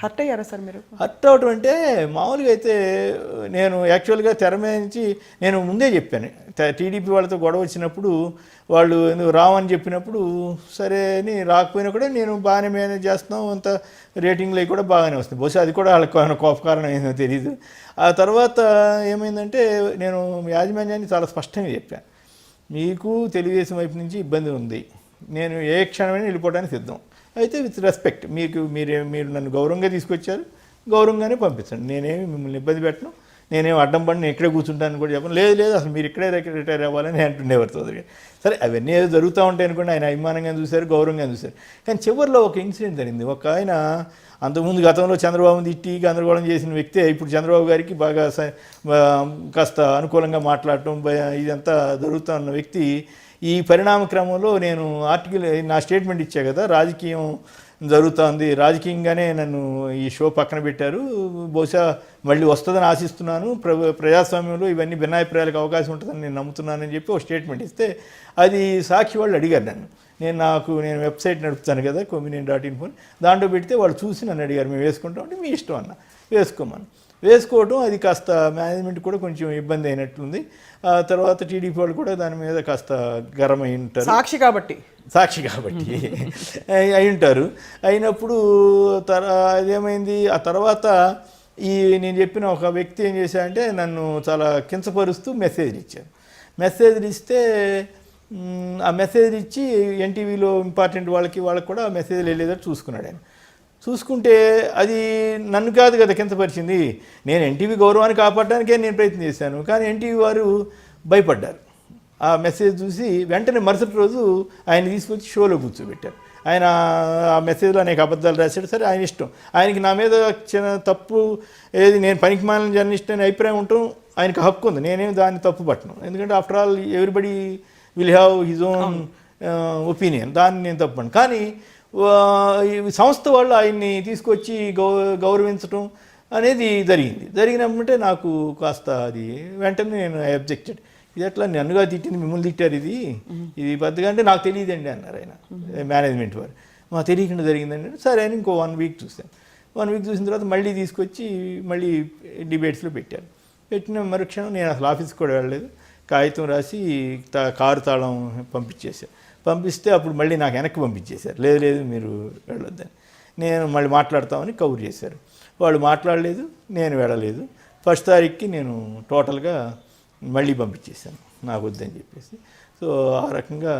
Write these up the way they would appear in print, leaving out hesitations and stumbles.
Hurt అయ్యారా sir మీరు? Hurt అవటం అంటే మామూలుగా అయితే నేను యాక్చువల్గా తెర మీద నుంచి నేను ముందే చెప్పాను, టీడీపీ వాళ్ళతో గొడవ వచ్చినప్పుడు వాళ్ళు ఎందుకు రావని చెప్పినప్పుడు సరే అని రాకపోయినా కూడా నేను బాగానే మేనేజ్ చేస్తున్నాం, అంత రేటింగ్లు అవి కూడా బాగానే వస్తుంది. బహుశా అది కూడా వాళ్ళకి కోపకారణం ఏందో తెలియదు. ఆ తర్వాత ఏమైందంటే నేను యాజమాన్యాన్ని చాలా స్పష్టంగా చెప్పాను, మీకు తెలుగుదేశం వైపు నుంచి ఇబ్బంది ఉంది, నేను ఏ క్షణమైనా వెళ్ళిపోవడానికి సిద్ధం, అయితే విత్ రెస్పెక్ట్ మీరు నన్ను గౌరవంగా తీసుకొచ్చారు, గౌరవంగానే పంపించండి, నేనేమి మిమ్మల్ని ఇబ్బంది పెట్టను, నేనేం అడ్డం పడి నేను ఇక్కడే కూర్చుంటాను కూడా చెప్పను. లేదు అసలు మీరు ఇక్కడే రిటైర్ అవ్వాలని అంటుండేవారు సోదరి. సరే అవన్నీ ఏదో జరుగుతూ ఉంటాయి అనుకోండి, ఆయన అభిమానంగా చూశారు, గౌరవంగా చూశారు. కానీ చివరిలో ఒక ఇన్సిడెంట్ జరిగింది. ఒక ఆయన అంతకుముందు గతంలో చంద్రబాబుని తిట్టి గందరగోళం చేసిన వ్యక్తే ఇప్పుడు చంద్రబాబు గారికి బాగా కాస్త అనుకూలంగా మాట్లాడటం ఇదంతా జరుగుతూ ఉన్న వ్యక్తి ఈ పరిణామ క్రమంలో నేను నా స్టేట్మెంట్ ఇచ్చా కదా, రాజకీయం జరుగుతుంది, రాజకీయంగానే నన్ను ఈ షో పక్కన పెట్టారు, బహుశా మళ్ళీ వస్తుందని ఆశిస్తున్నాను, ప్రజాస్వామ్యంలో ఇవన్నీ భిన్నాభిప్రాయాలకు అవకాశం ఉంటుందని నేను నమ్ముతున్నానని చెప్పి ఒక స్టేట్మెంట్ ఇస్తే అది సాక్షి వాళ్ళు అడిగారు నన్ను. నేను వెబ్సైట్ నడుపుతాను కదా komineni.info, దాంట్లో పెడితే వాళ్ళు చూసి నన్ను అడిగారు, మేము వేసుకుంటాం అంటే మీ ఇష్టం అన్న, వేసుకోవటం అది కాస్త మేనేజ్మెంట్ కూడా కొంచెం ఇబ్బంది అయినట్లుంది. ఆ తర్వాత టీడీపీ వాళ్ళు కూడా దాని మీద కాస్త గరం అయి ఉంటారు, సాక్షి కాబట్టి అయి ఉంటారు. అయినప్పుడు అదేమైంది, ఆ తర్వాత నేను చెప్పిన ఒక వ్యక్తి ఏం చేశాడంటే నన్ను చాలా కించపరుస్తూ మెసేజ్లు ఇస్తే ఆ మెసేజ్ ఇచ్చి ఎన్టీవీలో ఇంపార్టెంట్ వాళ్ళకి కూడా ఆ మెసేజ్లు వెళ్ళేటట్టు చూసుకున్నాడు ఆయన. చూసుకుంటే అది నన్ను కాదు కదా కించపరిచింది, నేను ఎన్టీవీ గౌరవాన్ని కాపాడడానికే నేను ప్రయత్నం చేశాను, కానీ ఎన్టీవీ వారు భయపడ్డారు. ఆ మెసేజ్ చూసి వెంటనే మరుసటి రోజు ఆయన తీసుకొచ్చి షోలో కూర్చోబెట్టారు. ఆయన ఆ మెసేజ్లో అనేక అబద్ధాలు రాశాడు, సరే ఆయన ఇష్టం, ఆయనకి నా మీద చిన్న తప్పు ఏది నేను పనికిమాలిన జర్నలిస్ట్ అనే అభిప్రాయం ఉండటం ఆయనకు హక్కు ఉంది, నేనేమి దాన్ని తప్పు పట్టను, ఎందుకంటే after all everybody will have his own opinion, దాన్ని నేను తప్పను. కానీ సంస్థ వాళ్ళు ఆయన్ని తీసుకొచ్చి గౌరవించటం అనేది జరిగినప్పుడే నాకు కాస్త అది వెంటనే నేను అబ్జెక్టెడ్, ఇది ఎట్లా నన్నుగా తిట్టింది, మిమ్మల్ని తిట్టారు, ఇది పెద్దగా అంటే నాకు తెలియదండి అన్నారు ఆయన మేనేజ్మెంట్ వారు, మాకు తెలియకుండా జరిగిందండి. సరే అని ఇంకో 1 వీక్ చూసాను. 1 వీక్ చూసిన తర్వాత మళ్ళీ తీసుకొచ్చి మళ్ళీ డిబేట్స్లో పెట్టిన మరుక్షణం నేను అసలు ఆఫీస్కి కూడా వెళ్ళలేదు, కాగితం రాసి కారు తాళం పంపిస్తే అప్పుడు మళ్ళీ నాకు వెనక్కి పంపించేశారు, లేదు మీరు వెళ్ళొద్దని, నేను మళ్ళీ మాట్లాడతామని కవర్ చేశారు. వాళ్ళు మాట్లాడలేదు, నేను వెళ్ళలేదు. 1వ తారీఖుకి నేను టోటల్గా మళ్ళీ పంపించేశాను, నాకు వద్దని చెప్పేసి. సో ఆ రకంగా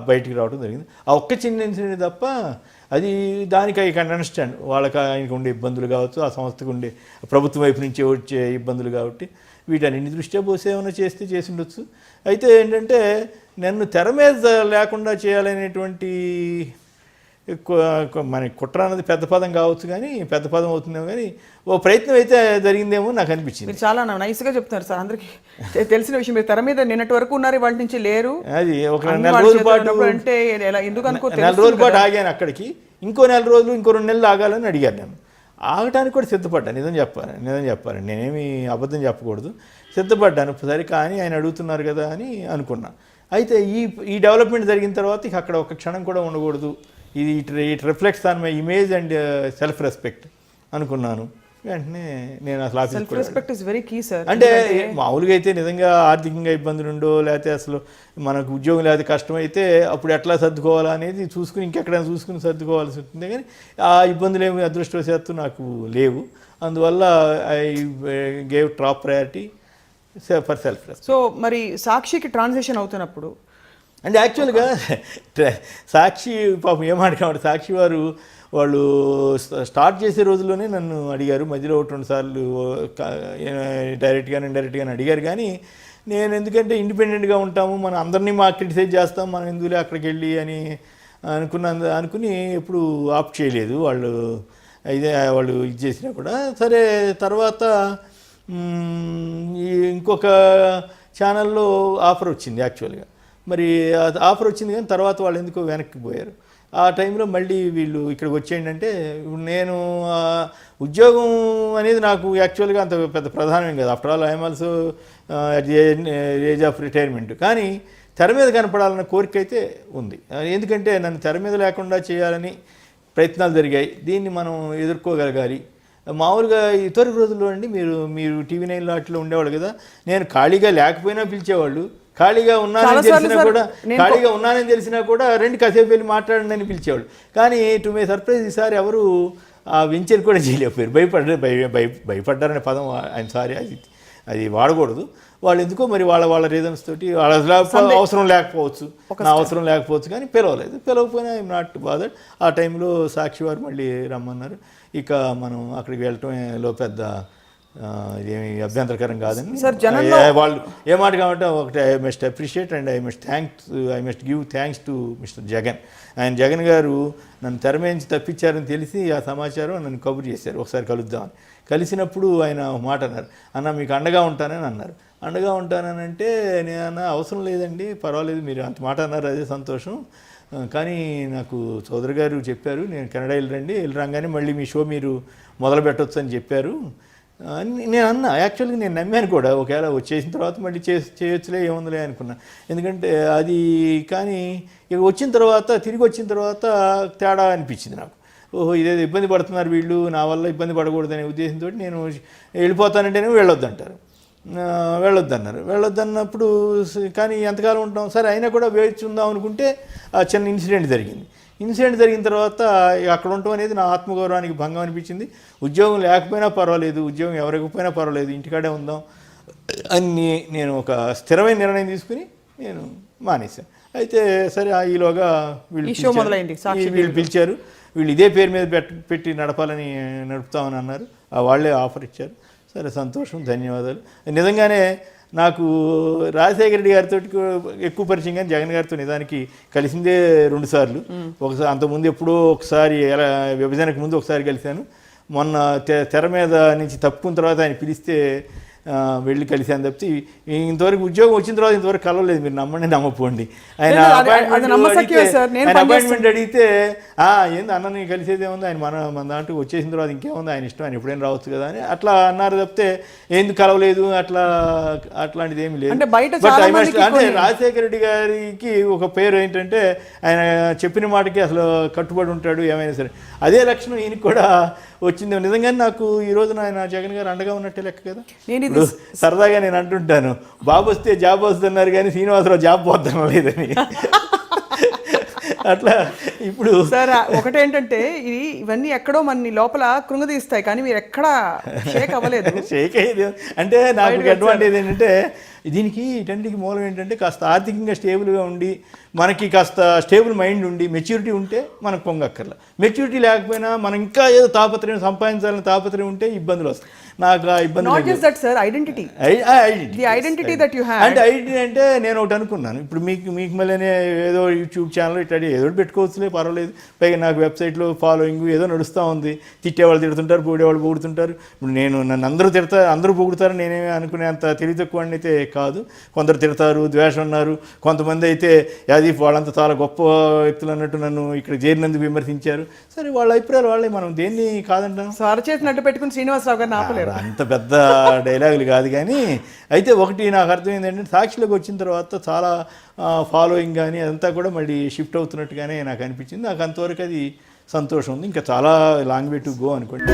బయటికి రావడం జరిగింది. ఆ ఒక్క చిన్న ఇన్సిడెంట్ తప్ప అది దానికి ఐ కెన్ అండర్స్టాండ్, ఆయనకు ఉండే ఇబ్బందులు కావచ్చు, ఆ సంస్థకు ఉండే ప్రభుత్వం వైపు నుంచి వచ్చే ఇబ్బందులు కాబట్టి వీటన్నింటి దృష్ట్యా పోసి ఏమైనా చేసి ఉండొచ్చు. అయితే ఏంటంటే నన్ను తెర మీద లేకుండా చేయాలనేటువంటి మన కుట్ర అన్నది పెద్ద పదం కావచ్చు, కానీ పెద్ద పదం అవుతుందేమో, కానీ ఓ ప్రయత్నం అయితే జరిగిందేమో నాకు అనిపించింది. మీరు చాలా నైస్గా చెప్తున్నారు సార్, అందరికీ తెలిసిన విషయం. మీరు తెర మీద నిన్నటి వరకు ఉన్నారు, వాళ్ళ నుంచి లేరు. అది ఒక 4 రోజుల పాటు అంటే ఎందుకు అనుకో 4 రోజుల పాటు ఆగాను అక్కడికి, ఇంకో 4 రోజులు ఇంకో 2 నెలలు ఆగాలని అడిగాను. నేను ఆగటానికి కూడా సిద్ధపడ్డాను, నిజం చెప్పాను, నేనేమి అబద్ధం చెప్పకూడదు, సిద్ధపడ్డాను. సరే కానీ ఆయన అడుగుతున్నారు కదా అని అనుకున్నా. అయితే ఈ డెవలప్మెంట్ జరిగిన తర్వాత ఇక అక్కడ ఒక క్షణం కూడా ఉండకూడదు, it reflects on my image and self respect అనుకున్నాను. వెంటనే నేను అసలు ఆఫీస్ అంటే మామూలుగా అయితే నిజంగా ఆర్థికంగా ఇబ్బందులు ఉండో, లేకపోతే అసలు మనకు ఉద్యోగం లేకపోతే కష్టమైతే అప్పుడు ఎట్లా సర్దుకోవాలా అనేది చూసుకుని ఇంకెక్కడైనా చూసుకుని సర్దుకోవాల్సి ఉంటుంది. కానీ ఆ ఇబ్బందులు ఏమి అదృష్టవశాత్తు నాకు లేవు. అందువల్ల I gave top priority for self respect. So మరి సాక్షికి ట్రాన్సిషన్ అవుతున్నప్పుడు అంటే యాక్చువల్గా సాక్షి పాపం ఏమాడకాడు, సాక్షి వాళ్ళు స్టార్ట్ చేసే రోజుల్లోనే నన్ను అడిగారు, మధ్యలో 1-2 సార్లు డైరెక్ట్గానే ఇండైరెక్ట్గానే అడిగారు. కానీ నేను ఎందుకంటే ఇండిపెండెంట్గా ఉంటాము, మనం అందరినీ క్రిటిసైజ్ చేస్తాం, మనం ఎందుకులే అక్కడికి వెళ్ళి అని అనుకుని ఎప్పుడు ఆప్ట్ చేయలేదు వాళ్ళు ఇది చేసినా కూడా. సరే తర్వాత ఇంకొక ఛానల్లో ఆఫర్ వచ్చింది యాక్చువల్గా, మరి ఆఫర్ వచ్చింది కానీ తర్వాత వాళ్ళు ఎందుకో వెనక్కి పోయారు. ఆ టైంలో మళ్ళీ వీళ్ళు ఇక్కడికి వచ్చేయండి అంటే, నేను ఉద్యోగం అనేది నాకు యాక్చువల్గా అంత పెద్ద ప్రధానమేం కాదు, after all I'm also at the age of retirement. కానీ తెర మీద కనపడాలన్న కోరిక అయితే ఉంది, ఎందుకంటే నన్ను తెర మీద లేకుండా చేయాలని ప్రయత్నాలు జరిగాయి. దీన్ని మనం ఎదుర్కోగలగాలి. మామూలుగా ఇతర రోజుల్లో అండి మీరు టీవీ 9 లాట్లో ఉండేవాళ్ళు కదా, నేను ఖాళీగా లేకపోయినా పిలిచేవాళ్ళు, ఖాళీగా ఉన్నానని తెలిసినా కూడా రెండు కాసేపు వెళ్ళి మాట్లాడండి అని పిలిచేవాళ్ళు. కానీ టు మై సర్ప్రైజ్ ఈసారి ఎవరు ఆ వెంచర్ కూడా చేయలేకపోయారు. భయపడ్డారనే పదం ఐఎమ్ సారీ, అది వాడకూడదు. వాళ్ళు ఎందుకో మరి వాళ్ళ రీజన్స్ తోటి వాళ్ళ అవసరం లేకపోవచ్చు కానీ పిలవకపోయినా ఐఎమ్ నాట్ బాదర్డ్. ఆ టైంలో సాక్షి వారు మళ్ళీ రమ్మన్నారు. ఇక మనం అక్కడికి వెళ్ళటంలో పెద్ద ఇదేమి అభ్యంతరకరం కాదని వాళ్ళు ఏ మాట కాబట్టి ఒకటి I must appreciate and I must give thanks to mister Jagan. Jagan గారు నన్ను తెరమేంచి తప్పించారని తెలిసి ఆ సమాచారం నన్ను కబురు చేశారు, ఒకసారి కలుద్దామని. కలిసినప్పుడు ఆయన మాట అన్నారు, అన్న మీకు అండగా ఉంటానని అన్నారు. అండగా ఉంటానంటే నేను అవసరం లేదండి, పర్వాలేదు, మీరు అంత మాట అన్నారు, అదే సంతోషం. కానీ నాకు చౌదరి గారు చెప్పారు నేను కెనడా వెళ్ళి రాగానే మళ్ళీ మీ షో మీరు మొదలు పెట్టవచ్చు అని చెప్పారు. నేను అన్నా, యాక్చువల్గా నేను నమ్మాను కూడా, ఒకవేళ వచ్చేసిన తర్వాత మళ్ళీ చేయొచ్చులే ఏముందిలే అనుకున్నా. ఎందుకంటే అది కానీ ఇక తిరిగి వచ్చిన తర్వాత తేడా అనిపించింది నాకు. ఓహో ఇదేదో ఇబ్బంది పడుతున్నారు వీళ్ళు, నా వల్ల ఇబ్బంది పడకూడదనే ఉద్దేశంతో నేను వెళ్ళిపోతానంటేనే వెళ్ళొద్దన్నప్పుడు కానీ ఎంతకాలం ఉంటాం సరే, అయినా కూడా వేచి ఉందాం అనుకుంటే ఆ చిన్న ఇన్సిడెంట్ జరిగిన తర్వాత అక్కడ ఉండటం అనేది నా ఆత్మగౌరవానికి భంగం అనిపించింది. ఉద్యోగం లేకపోయినా పర్వాలేదు, ఉద్యోగం ఎవరికపోయినా పర్వాలేదు, ఇంటికాడే ఉందాం అని నేను ఒక స్థిరమైన నిర్ణయం తీసుకుని నేను మానేశాను. అయితే సరే ఈలోగా వీళ్ళు పిలిచారు, వీళ్ళు ఇదే పేరు మీద పెట్టి నడుపుతామని అన్నారు. వాళ్ళే ఆఫర్ ఇచ్చారు. సరే సంతోషం, ధన్యవాదాలు. నిజంగానే నాకు రాజశేఖర రెడ్డి గారితో ఎక్కువ పరిచయం, కానీ జగన్ గారితో నిజానికి కలిసిందే 2 సార్లు. ఒకసారి అంతకుముందు ఎప్పుడో ఒకసారి విభజనకు ముందు ఒకసారి కలిశాను. మొన్న తెర మీద నుంచి తప్పుకున్న తర్వాత ఆయన పిలిస్తే వెళ్ళి కలిసాను తప్పితే ఇంతవరకు ఉద్యోగం వచ్చిన తర్వాత ఇంతవరకు కలవలేదు. మీరు నమ్మండి నమ్మపోండి. ఆయన అపాయింట్మెంట్ అడిగితే ఏంది అన్న నేను కలిసేది ఏముంది, ఆయన మన దాంట్లో వచ్చేసిన తర్వాత ఇంకేముంది, ఆయన ఇష్టం, ఆయన ఎప్పుడైనా రావచ్చు కదా అని అట్లా అన్నారు తప్పితే ఎందుకు కలవలేదు అట్లాంటిది ఏమి లేదు. అంటే రాజశేఖర రెడ్డి గారికి ఒక పేరు ఏంటంటే ఆయన చెప్పిన మాటకి అసలు కట్టుబడి ఉంటాడు ఏమైనా సరే. అదే లక్షణం ఈయనకి కూడా వచ్చింది. నిజంగానే నాకు ఈ రోజున ఆయన జగన్ గారు అండగా ఉన్నట్టే లెక్క కదా. ఇప్పుడు సరదాగా నేను అంటుంటాను, బాబు వస్తే జాబ్ వస్తున్నారు కానీ శ్రీనివాసరావు జాబ్ పోతాను లేదని. అట్లా ఇప్పుడు సార్ ఒకటేంటంటే ఇవన్నీ ఎక్కడో మన లోపల కృంగదీస్తాయి, కానీ మీరు ఎక్కడా షేక్ అవ్వలేదు. షేక్ అయ్యేది అంటే నాకు అడ్వాంటేజ్ ఏంటంటే వీటన్నిటికి మూలం ఏంటంటే కాస్త ఆర్థికంగా స్టేబుల్గా ఉండి, మనకి కాస్త స్టేబుల్ మైండ్ ఉండి, మెచ్యూరిటీ ఉంటే మనకు పొంగక్కర్లా. మెచ్యూరిటీ లేకపోయినా మనం ఇంకా ఏదో సంపాదించాలని తాపత్రయం ఉంటే ఇబ్బందులు వస్తాయి. నాకు ఆ ఇబ్బంది ఐడెంటిటీ అంటే నేను ఒకటి అనుకున్నాను, ఇప్పుడు మీకు మళ్ళీ ఏదో యూట్యూబ్ ఛానల్ ఇట్లా ఏదో పెట్టుకోవచ్చులే పర్వాలేదు, పైగా నాకు వెబ్సైట్లో ఫాలోయింగ్ ఏదో నడుస్తూ ఉంది. తిట్టేవాళ్ళు తిడుతుంటారు, పొగిడేవాళ్ళు పొగుడుతుంటారు. ఇప్పుడు నన్ను అందరూ పొగుడుతారు, నేనేమి అనుకునే అంత తెలివి తక్కువ అయితే కాదు. కొందరు తిడతారు, ద్వేషం ఉన్నారు, కొంతమంది అయితే అది వాళ్ళంతా చాలా గొప్ప వ్యక్తులు అన్నట్టు నన్ను ఇక్కడ చేరినందుకు విమర్శించారు. సరే వాళ్ళ అభిప్రాయాలు వాళ్ళే, మనం దేన్ని కాదంటాం. అరచేసినట్టు పెట్టుకుని శ్రీనివాసరావు గారిని ఆపలేరు, అంత పెద్ద డైలాగులు కాదు. కానీ అయితే ఒకటి నాకు అర్థమైంది ఏంటంటే సాక్షిలోకి వచ్చిన తర్వాత చాలా ఫాలోయింగ్ కానీ అదంతా కూడా మళ్ళీ షిఫ్ట్ అవుతున్నట్టుగానే నాకు అనిపించింది. నాకు అంతవరకు అది సంతోషం ఉంది. ఇంకా చాలా లాంగ్ వే టు గో అనుకోండి.